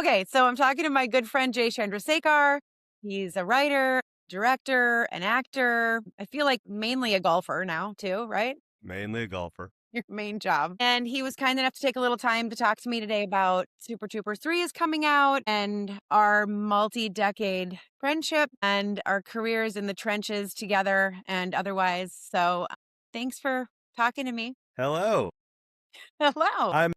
Okay, so I'm talking to my good friend Jay Chandrasekhar. He's a writer, director, an actor. I feel like mainly a golfer now, too, right? Mainly a golfer. Your main job. And he was kind enough to take a little time to talk to me today about Super Troopers 3 is coming out and our multi-decade friendship and our careers in the trenches together and otherwise. So thanks for talking to me. Hello. Hello.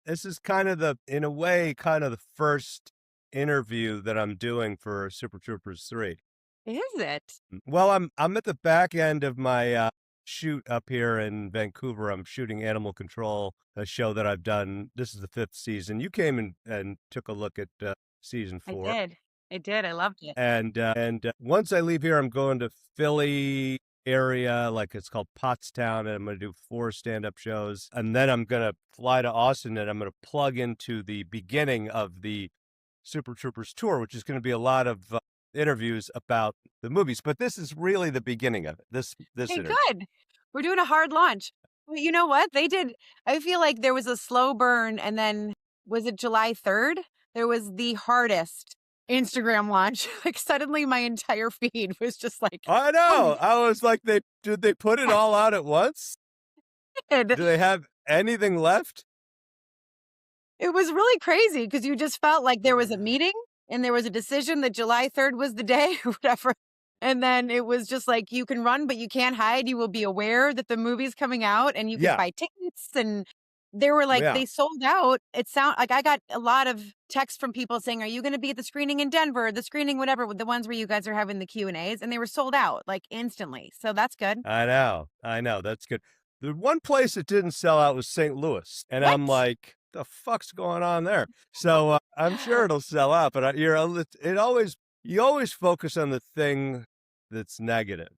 This is kind of in a way, kind of the first interview that I'm doing for Super Troopers 3. Is it? Well, I'm at the back end of my shoot up here in Vancouver. I'm shooting Animal Control, a show that I've done. This is the 5th season. You came and took a look at season 4. I did. I loved it. And once I leave here, I'm going to Philly area, like it's called Pottstown, and I'm going to do 4 stand-up shows. And then I'm going to fly to Austin, and I'm going to plug into the beginning of the Super Troopers tour, which is going to be a lot of interviews about the movies. But this is really the beginning of it. This Hey, interview. good. We're doing a hard launch. Well, you know what? I feel like there was a slow burn, and then was it July 3rd? There was the hardest Instagram launch. Like suddenly my entire feed was just like, I know. I was like, did they put it all out at once? Do they have anything left? It was really crazy because you just felt like there was a meeting and there was a decision that July 3rd was the day or whatever. And then it was just like, you can run, but you can't hide. You will be aware that the movie's coming out and you can buy tickets. And they were like, they sold out. It sound like I got a lot of texts from people saying, are you going to be at the screening in Denver, the screening, whatever, with the ones where you guys are having the Q&As? And they were sold out like instantly. So that's good. I know. That's good. The one place that didn't sell out was St. Louis. And What? I'm like, the fuck's going on there? So I'm sure it'll sell out, but you always focus on the thing that's negative.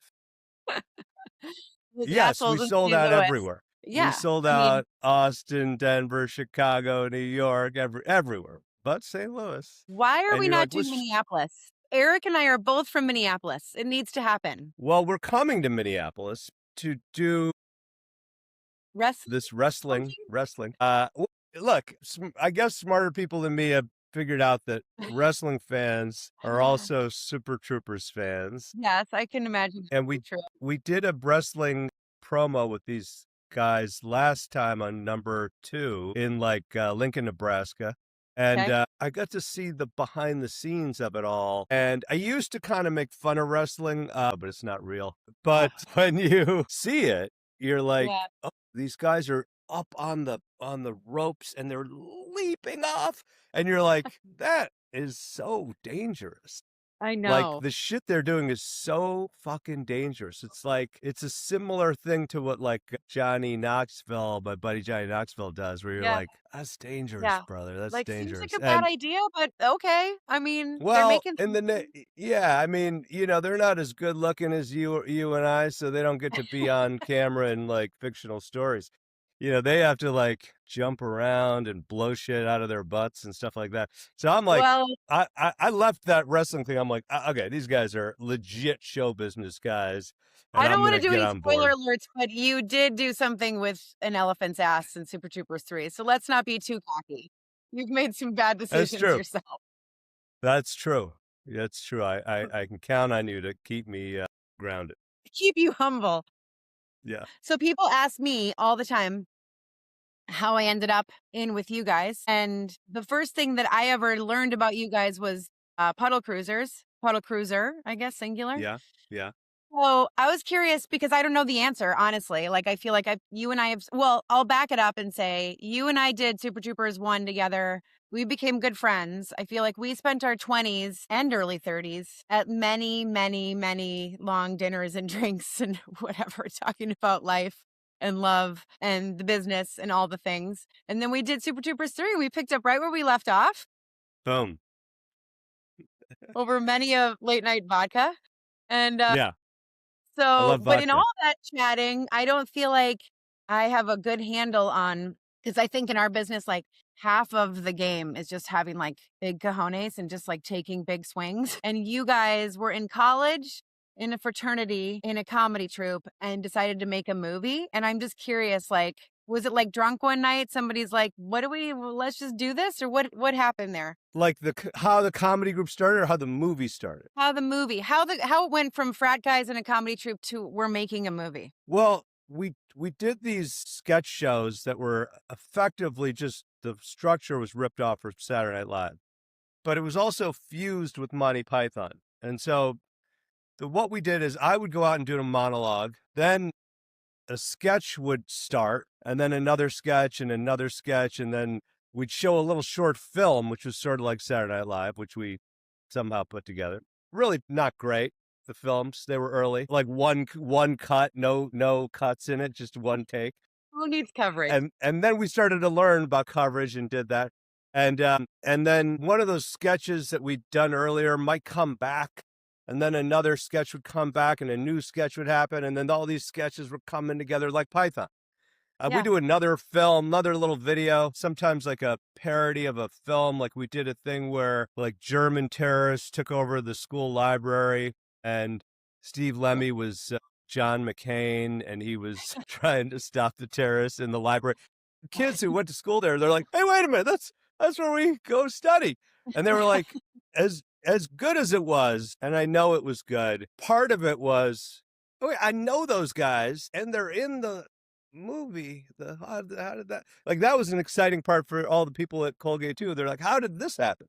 Yes, we sold out everywhere. Yeah. We sold out Austin, Denver, Chicago, New York, everywhere, but St. Louis. Why are we not doing Minneapolis? Eric and I are both from Minneapolis. It needs to happen. Well, we're coming to Minneapolis to do this wrestling. Look, I guess smarter people than me have figured out that wrestling fans are also Super Troopers fans. Yes, I can imagine. And we did a wrestling promo with these guys last time on number 2 in Lincoln, Nebraska. And I got to see the behind the scenes of it all. And I used to kind of make fun of wrestling, but it's not real. But when you see it, you're like, oh, these guys are up on the ropes and they're leaping off. And you're like, that is so dangerous. I know. Like the shit they're doing is so fucking dangerous. It's like, it's a similar thing to what like Johnny Knoxville, my buddy Johnny Knoxville does, where you're like, that's dangerous, brother. That's dangerous. Seems like a bad idea, but okay. I mean, well, they're making I mean, they're not as good looking as you and I, so they don't get to be on camera in like fictional stories. They have to like jump around and blow shit out of their butts and stuff like that. So I'm like, I left that wrestling thing. I'm like, okay, these guys are legit show business guys. I don't want to do any spoiler alerts, but you did do something with an elephant's ass in Super Troopers 3. So let's not be too cocky. You've made some bad decisions yourself. That's true. That's true. I can count on you to keep me grounded. Keep you humble. Yeah. So people ask me all the time how I ended up in with you guys. And the first thing that I ever learned about you guys was puddle cruiser, I guess, singular. Yeah. So I was curious because I don't know the answer, honestly. Like, I feel like I'll back it up and say you and I did Super Troopers 1 together. We became good friends. I feel like we spent our 20s and early 30s at many, many, many long dinners and drinks and whatever, talking about life and love and the business and all the things. And then we did Super Troopers 3. We picked up right where we left off. Boom. Over many a late night vodka. And yeah. So, but in all that chatting, I don't feel like I have a good handle on, because I think in our business, like half of the game is just having like big cojones and just like taking big swings. And you guys were in college, in a fraternity, in a comedy troupe, and decided to make a movie. And I'm just curious, like, Was it, like, drunk one night? Somebody's like, "What do we well, let's just do this," or what happened there? Like how the comedy group started or how the movie started? How it went from frat guys in a comedy troupe to we're making a movie. Well, we did these sketch shows that were effectively just the structure was ripped off from Saturday Night Live, but it was also fused with Monty Python. And so what we did is I would go out and do a monologue, then a sketch would start, and then another sketch, and then we'd show a little short film, which was sort of like Saturday Night Live, which we somehow put together. Really not great. The films, they were early, like one cut, no cuts in it, just one take. Who needs coverage? And then we started to learn about coverage and did that. And then one of those sketches that we'd done earlier might come back, and then another sketch would come back, and a new sketch would happen, and then all these sketches were coming together like Python. We Yeah. do another film, another little video, sometimes like a parody of a film. Like we did a thing where like German terrorists took over the school library, and Steve Lemmy was John McCain, and he was trying to stop the terrorists in the library. Kids who went to school there, they're like, "Hey, wait a minute, that's where we go study." And they were like, as good as it was, and I know it was good. Part of it was, oh, I know those guys, and they're in the movie. How did that? Like that was an exciting part for all the people at Colgate too. They're like, "How did this happen?"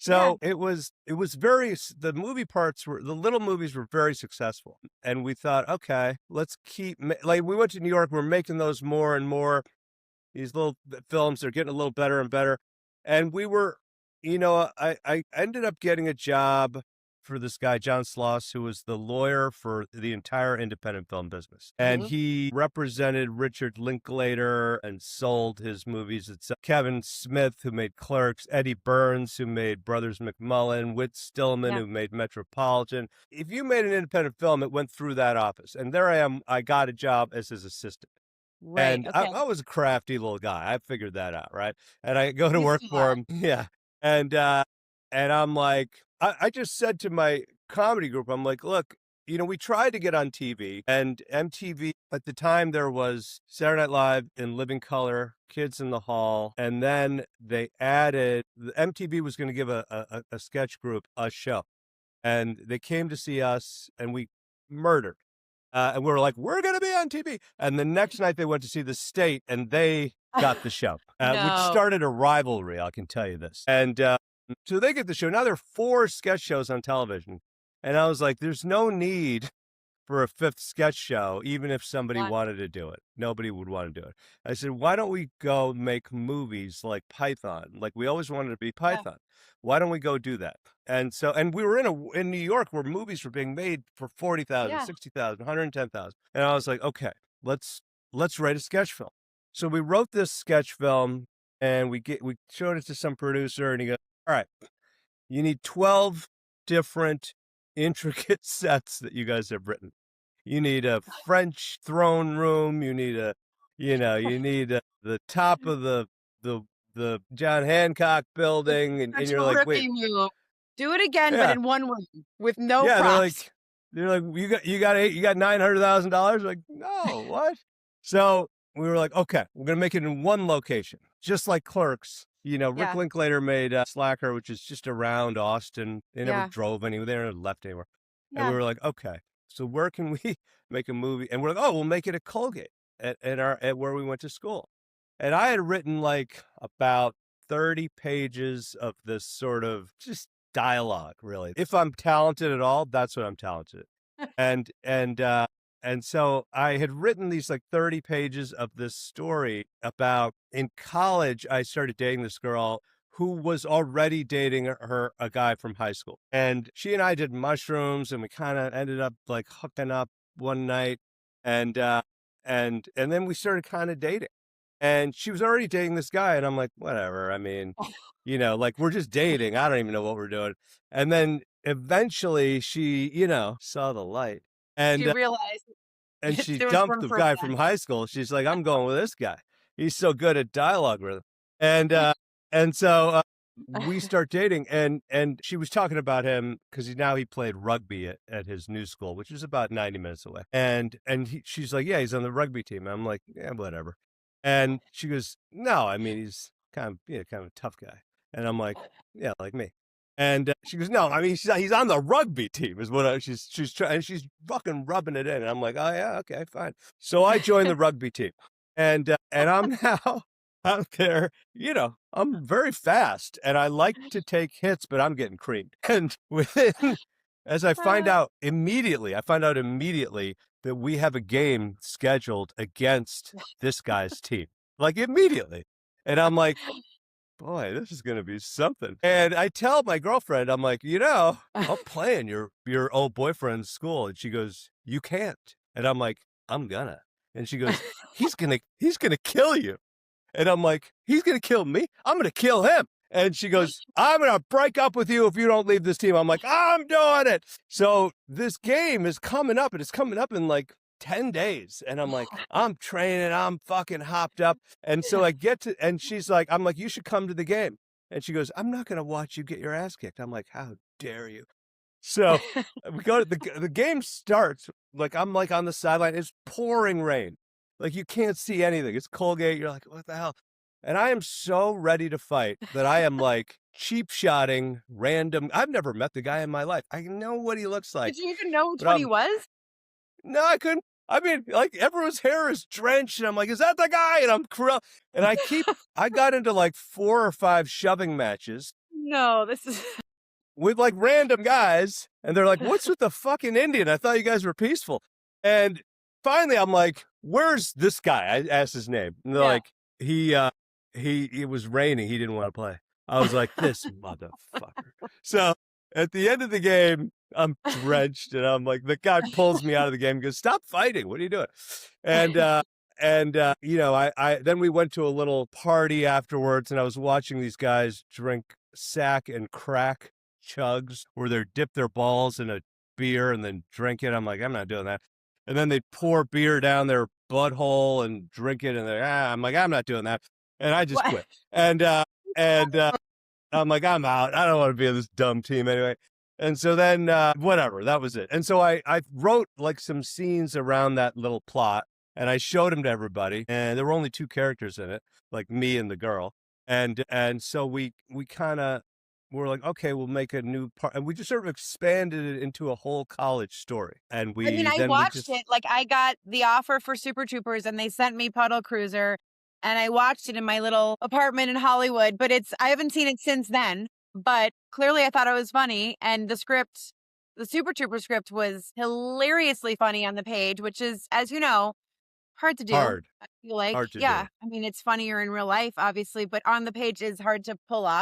Yeah. So it was very the movie parts were the little movies were very successful, and we thought, okay, let's keep like we went to New York. We're making those more and more. These little films are getting a little better and better, and we were, I ended up getting a job for this guy, John Sloss, who was the lawyer for the entire independent film business. And Mhm. he represented Richard Linklater and sold his movies. It's Kevin Smith, who made Clerks, Eddie Burns, who made Brothers McMullen, Whit Stillman, Yeah. who made Metropolitan. If you made an independent film, it went through that office. And there I am. I got a job as his assistant. Right, And I, okay. I was a crafty little guy. I figured that out, right? And I go to You work still for are. him. Yeah. And I'm like, I just said to my comedy group, I'm like, look, we tried to get on TV, and MTV at the time there was Saturday Night Live in Living Color, Kids in the Hall, and then they added the MTV was going to give a sketch group a show, and they came to see us, and we murdered. And we were like, we're going to be on TV. And the next night they went to see the state and they got the show, which No. started a rivalry, I can tell you this. And so they get the show. Now there are 4 sketch shows on television. And I was like, there's no need for a 5th sketch show, even if somebody One. wanted to do it. Nobody would want to do it. I said, why don't we go make movies like Python? Like we always wanted to be Yeah. Python. Why don't we go do that? And we were in New York where movies were being made for 40,000, Yeah. 60,000, 110,000. And I was like, okay, let's write a sketch film. So we wrote this sketch film and we showed it to some producer and he goes, all right, you need 12 different intricate sets that you guys have written. You need a French throne room. You need the top of the the John Hancock building, and Such you're a like, wait, rookie move. Do it again, but yeah, in one room with no yeah. props. They're like, you got $900,000. Like, no, what? So we were like, okay, we're gonna make it in one location, just like Clerks. Rick Yeah, Linklater made Slacker, which is just around Austin. They never yeah, drove anywhere. They never left anywhere. And we yeah. were like, okay, so where can we make a movie? And we're like, oh, we'll make it at Colgate at where we went to school. And I had written like about 30 pages of this sort of just dialogue, really. If I'm talented at all, that's what I'm talented at. And and so I had written these like 30 pages of this story about in college I started dating this girl who was already dating a guy from high school. And she and I did mushrooms and we kind of ended up like hooking up one night and and then we started kind of dating. And she was already dating this guy and I'm like, whatever. I mean, like we're just dating. I don't even know what we're doing. And then eventually she, saw the light. She And realized she there was dumped room the for a guy friend. from high school. She's like, I'm going with this guy. He's so good at dialogue rhythm. And so we start dating and she was talking about him because he played rugby at his new school, which is about 90 minutes away. And she's like, yeah, he's on the rugby team. I'm like, yeah, whatever. And she goes, "No, I mean, he's kind of, kind of a tough guy." And I'm like, "Yeah, like me." And she goes, "No, I mean, he's on the rugby team," is what she's trying, and she's fucking rubbing it in. And I'm like, "Oh yeah, okay, fine." So I joined the rugby team, and I'm now out there. I'm very fast, and I like to take hits, but I'm getting creamed. And as I find out immediately that we have a game scheduled against this guy's team, like immediately. And I'm like, boy, this is going to be something. And I tell my girlfriend, I'm like, I'll play in your old boyfriend's school. And she goes, "You can't." And I'm like, "I'm gonna." And she goes, he's gonna kill you." And I'm like, "He's going to kill me? I'm going to kill him." And she goes, "I'm going to break up with you if you don't leave this team." I'm like, "I'm doing it." So this game is coming up, and it's coming up in like 10 days. And I'm like, I'm training, I'm fucking hopped up. And so and she's like, I'm like, "You should come to the game." And she goes, "I'm not going to watch you get your ass kicked." I'm like, "How dare you?" So we go to the game starts, like I'm like on the sideline. It's pouring rain. Like you can't see anything. It's Colgate. You're like, "What the hell?" And I am so ready to fight that I am like cheap shotting random. I've never met the guy in my life. I know what he looks like, Did you even know which but one he was? no, I couldn't. I mean, like everyone's hair is drenched, and I'm like, "Is that the guy?" And and I got into like 4 or 5 shoving matches No, this is with like random guys, and they're like, "What's with the fucking Indian? I thought you guys were peaceful." And finally I'm like, "Where's this guy?" I asked his name, and they're yeah. like, it was raining, he didn't want to play." I was like, "This motherfucker." So at the end of the game, I'm drenched, and I'm like, the guy pulls me out of the game and goes, "Stop fighting, what are you doing?" And I then we went to a little party afterwards, and I was watching these guys drink sack and crack chugs where they dip their balls in a beer and then drink it. I'm like, "I'm not doing that." And then they pour beer down their butthole and drink it, and I'm like, "I'm not doing that." And I just What? quit. And I'm like, "I'm out. I don't want to be on this dumb team anyway." And so then, whatever, that was it. And so I wrote like some scenes around that little plot, and I showed them to everybody. And there were only 2 characters in it, like me and the girl. And so we kind of were like, "Okay, we'll make a new part." And we just sort of expanded it into a whole college story. And I mean, I we watched just it, like, I got the offer for Super Troopers, and they sent me Puddle Cruiser, and I watched it in my little apartment in Hollywood, but I haven't seen it since then, but clearly I thought it was funny, and the Super Trooper script was hilariously funny on the page, which is, as you know, hard to do, hard, I feel like. hard to Yeah, do. I mean, it's funnier in real life, obviously, but on the page is hard to pull off.